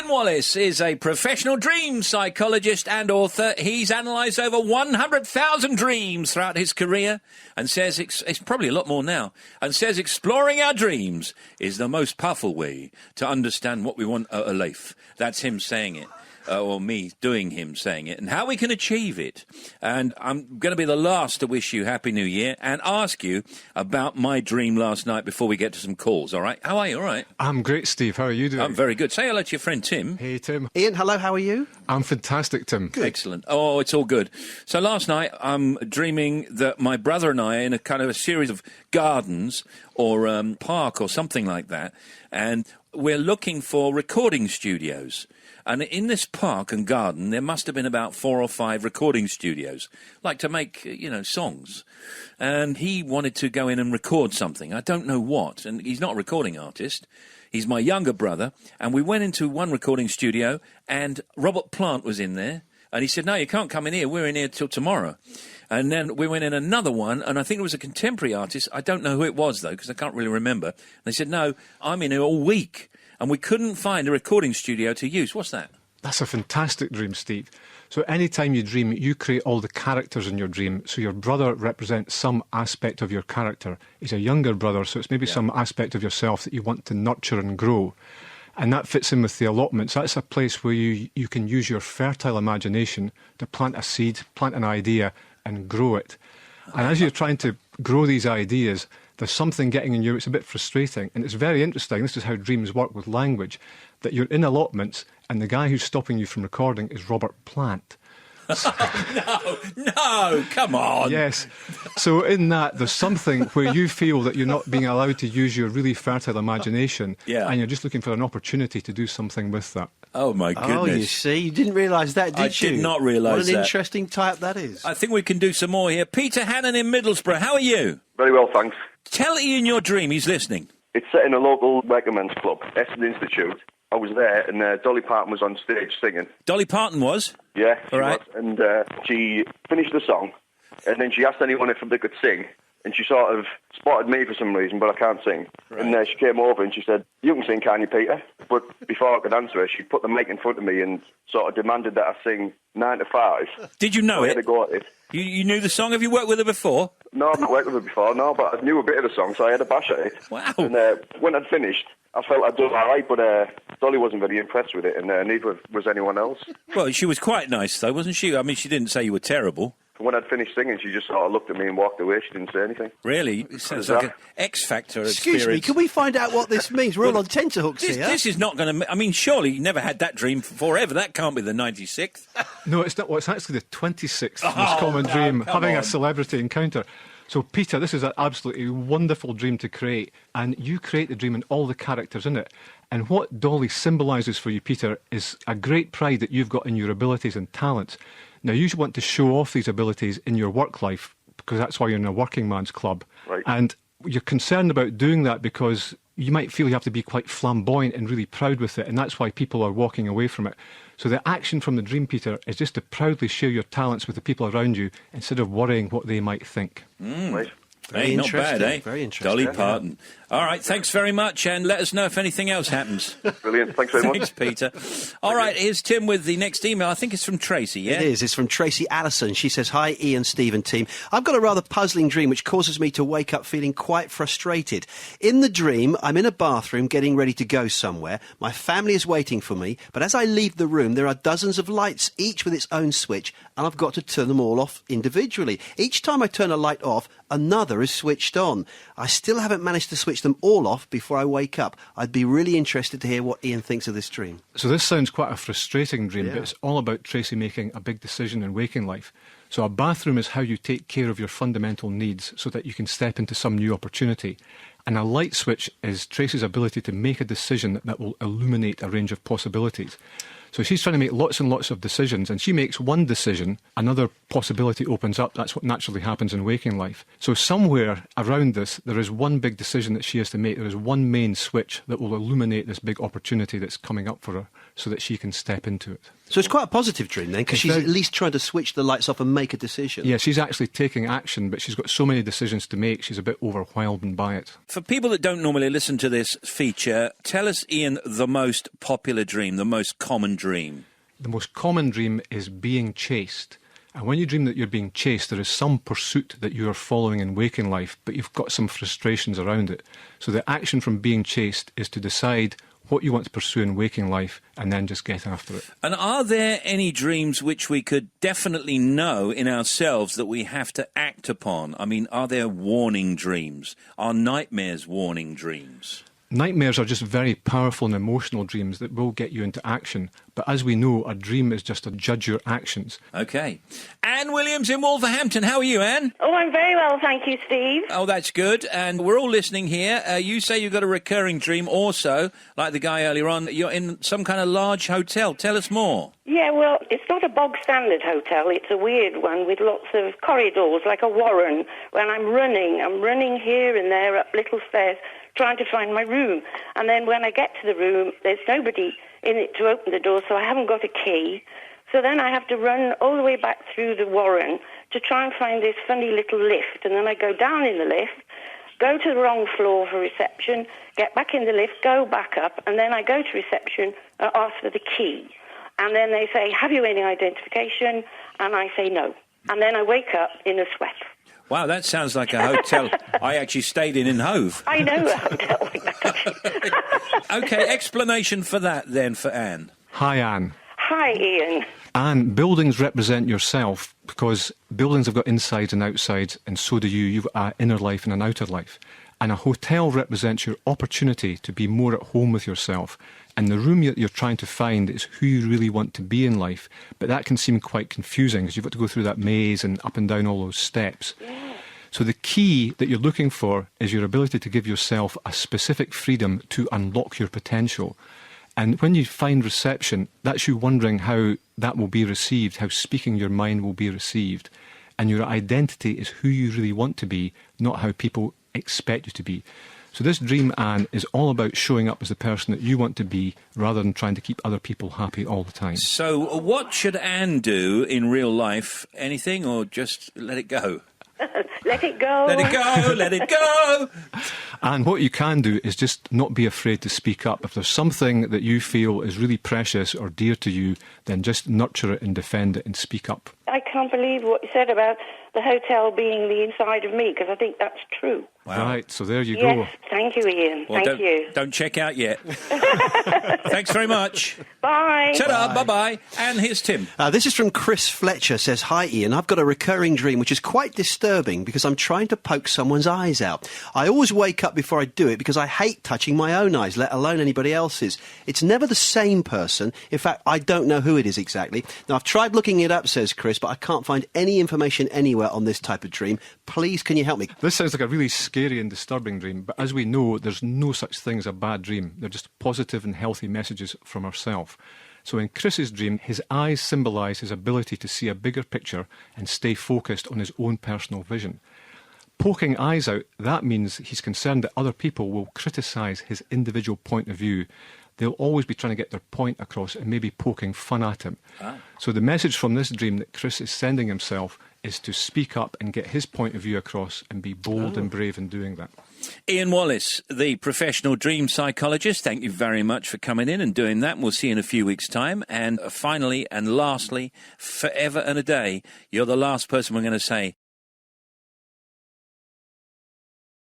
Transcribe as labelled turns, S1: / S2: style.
S1: Dan Wallace is a professional dream psychologist and author. He's analysed over 100,000 dreams throughout his career and says it's probably a lot more now, and says exploring our dreams is the most powerful way to understand what we want out of life. That's him saying it. Or me doing him saying it, and how we can achieve it. And I'm going to be the last to wish you Happy New Year and ask you about my dream last night before we get to some calls, all right? How are you, all right?
S2: I'm great, Steve. How are you doing?
S1: I'm very good. Say hello to your friend Tim.
S2: Hey, Tim.
S3: Ian, hello, how are you?
S2: I'm fantastic, Tim.
S3: Good.
S1: Excellent. Oh, it's all good. So last night I'm dreaming that my brother and I are in a kind of a series of gardens or park or something like that, and we're looking for recording studios. And in this park and garden, there must have been about 4 or 5 recording studios, like to make, songs. And he wanted to go in and record something. I don't know what. And he's not a recording artist. He's my younger brother. And we went into one recording studio, and Robert Plant was in there. And he said, no, you can't come in here. We're in here till tomorrow. And then we went in another one, and I think it was a contemporary artist. I don't know who it was, though, because I can't really remember. And they said, no, I'm in here all week. And we couldn't find a recording studio to use. What's that?
S2: That's a fantastic dream, Steve. So any time you dream, you create all the characters in your dream. So your brother represents some aspect of your character. He's a younger brother, so it's maybe some aspect of yourself that you want to nurture and grow. And that fits in with the allotments. That's a place where you can use your fertile imagination to plant a seed, plant an idea, and grow it. And as you're trying to grow these ideas, there's something getting in you. It's a bit frustrating. And it's very interesting. This is how dreams work with language, that you're in allotments and the guy who's stopping you from recording is Robert Plant.
S1: No, come on.
S2: Yes. So in that, there's something where you feel that you're not being allowed to use your really fertile imagination, and you're just looking for an opportunity to do something with that.
S1: Oh, my goodness.
S3: Oh, you see, you didn't realise that, did you?
S1: I did not realise that.
S3: What an interesting type that is.
S1: I think we can do some more here. Peter Hannon in Middlesbrough, how are you?
S4: Very well, thanks.
S1: Tell Ian your dream, he's listening.
S4: It's set in a local recommends club, Eston Institute. I was there, and Dolly Parton was on stage singing.
S1: Dolly Parton was?
S4: Yeah, she
S1: All right.
S4: was. And she finished the song, and then she asked anyone if they could sing, and she sort of spotted me for some reason, but I can't sing. Right. And she came over and she said, you can sing, can't you, Peter? But before I could answer her, she put the mic in front of me and sort of demanded that I sing 9 to 5.
S1: Did you know
S4: I
S1: it?
S4: had a go at it.
S1: You knew the song? Have you worked with her before?
S4: No, I've not worked with her before, no, but I knew a bit of the song, so I had a bash at it.
S1: Wow.
S4: And when I'd finished, I felt I'd done all right, but Dolly wasn't very impressed with it, and neither was anyone else.
S1: Well, she was quite nice, though, wasn't she? I mean, she didn't say you were terrible.
S4: When I'd finished singing, she just sort of looked at me and walked away. She didn't say anything.
S1: Really? It sounds like an X-Factor experience.
S3: Excuse me, can we find out what this means? We're all on tenterhooks here.
S1: This is not going to... I mean, surely you never had that dream forever. That can't be the 96th.
S2: No, it's not. Well, it's actually the 26th most common dream, having a celebrity encounter. So, Peter, this is an absolutely wonderful dream to create, and you create the dream and all the characters in it. And what Dolly symbolises for you, Peter, is a great pride that you've got in your abilities and talents. Now, you want to show off these abilities in your work life, because that's why you're in a working man's club.
S4: Right.
S2: And you're concerned about doing that because you might feel you have to be quite flamboyant and really proud with it, and that's why people are walking away from it. So the action from the dream, Peter, is just to proudly share your talents with the people around you instead of worrying what they might think.
S4: Right.
S1: Hey, not bad, eh?
S3: Very interesting.
S1: Dolly Parton. All right, thanks very much, and let us know if anything else happens.
S4: Brilliant. Thanks very much.
S1: Thanks, Peter. All right, here's Tim with the next email. I think it's from Tracy, yeah?
S3: It is. It's from Tracy Allison. She says, hi, Ian, Steve and team. I've got a rather puzzling dream which causes me to wake up feeling quite frustrated. In the dream, I'm in a bathroom getting ready to go somewhere. My family is waiting for me, but as I leave the room, there are dozens of lights, each with its own switch, and I've got to turn them all off individually. Each time I turn a light off, another is switched on. I still haven't managed to switch them all off before I wake up. I'd be really interested to hear what Ian thinks of this dream.
S2: So this sounds quite a frustrating dream, but it's all about Tracy making a big decision in waking life. So a bathroom is how you take care of your fundamental needs so that you can step into some new opportunity. And a light switch is Tracy's ability to make a decision that will illuminate a range of possibilities. So she's trying to make lots and lots of decisions, and she makes one decision, another possibility opens up. That's what naturally happens in waking life. So somewhere around this, there is one big decision that she has to make. There is one main switch that will illuminate this big opportunity that's coming up for her so that she can step into it.
S3: So it's quite a positive dream then, because she's at least trying to switch the lights off and make a decision.
S2: Yeah, she's actually taking action, but she's got so many decisions to make, she's a bit overwhelmed by it.
S1: For people that don't normally listen to this feature, tell us, Ian, the most popular dream, the most common dream.
S2: The most common dream is being chased. And when you dream that you're being chased, there is some pursuit that you are following in waking life, but you've got some frustrations around it. So the action from being chased is to decide what you want to pursue in waking life and then just get after it.
S1: And are there any dreams which we could definitely know in ourselves that we have to act upon? I mean, are there warning dreams? Are nightmares warning dreams?
S2: Nightmares are just very powerful and emotional dreams that will get you into action. But as we know, a dream is just to judge your actions.
S1: OK. Anne Williams in Wolverhampton. How are you, Anne?
S5: Oh, I'm very well, thank you, Steve.
S1: Oh, that's good. And we're all listening here. You say you've got a recurring dream also, like the guy earlier on. You're in some kind of large hotel. Tell us more.
S5: Yeah, well, it's not a bog-standard hotel. It's a weird one with lots of corridors, like a warren. When I'm running here and there up little stairs, trying to find my room. And then when I get to the room, there's nobody in it to open the door, so I haven't got a key. So then I have to run all the way back through the warren to try and find this funny little lift. And then I go down in the lift, go to the wrong floor for reception, get back in the lift, go back up, and then I go to reception and ask for the key. And then they say, have you any identification? And I say no. And then I wake up in a sweat.
S1: Wow, that sounds like a hotel I actually stayed in Hove.
S5: I know a hotel like that.
S1: OK, explanation for that then for Anne.
S2: Hi, Anne.
S5: Hi, Ian.
S2: Anne, buildings represent yourself because buildings have got insides and outsides, and so do you. You've got an inner life and an outer life. And a hotel represents your opportunity to be more at home with yourself. And the room that you're trying to find is who you really want to be in life. But that can seem quite confusing because you've got to go through that maze and up and down all those steps.
S5: Yeah.
S2: So the key that you're looking for is your ability to give yourself a specific freedom to unlock your potential. And when you find reception, that's you wondering how that will be received, how speaking your mind will be received. And your identity is who you really want to be, not how people expect you to be. So this dream, Anne, is all about showing up as the person that you want to be rather than trying to keep other people happy all the time.
S1: So what should Anne do in real life? Anything, or just let it go?
S5: Let it go.
S1: Let it go, let it go.
S2: And what you can do is just not be afraid to speak up. If there's something that you feel is really precious or dear to you, then just nurture it and defend it and speak up.
S5: I can't believe what you said about the hotel being the inside of me, because I think that's true.
S1: Wow.
S2: Right, so there you
S5: Yes,
S2: go.
S5: thank you, Ian.
S1: Well,
S5: thank you.
S1: Don't check out yet. Thanks very much.
S5: Bye.
S1: Ta-da, bye-bye. And here's Tim.
S3: This is from Chris Fletcher, says, hi Ian, I've got a recurring dream which is quite disturbing because I'm trying to poke someone's eyes out. I always wake up before I do it because I hate touching my own eyes, let alone anybody else's. It's never the same person. In fact, I don't know who it is exactly. Now, I've tried looking it up, says Chris, but I can't find any information anywhere on this type of dream. Please, can you help me?
S2: This sounds like a really scary and disturbing dream, but as we know, there's no such thing as a bad dream. They're just positive and healthy messages from ourselves. So in Chris's dream, his eyes symbolise his ability to see a bigger picture and stay focused on his own personal vision. Poking eyes out, that means he's concerned that other people will criticise his individual point of view. They'll always be trying to get their point across and maybe poking fun at him. So the message from this dream that Chris is sending himself is to speak up and get his point of view across and be bold and brave in doing that.
S1: Ian Wallace, the professional dream psychologist, thank you very much for coming in and doing that. We'll see you in a few weeks' time. And finally and lastly, forever and a day, you're the last person we're going to say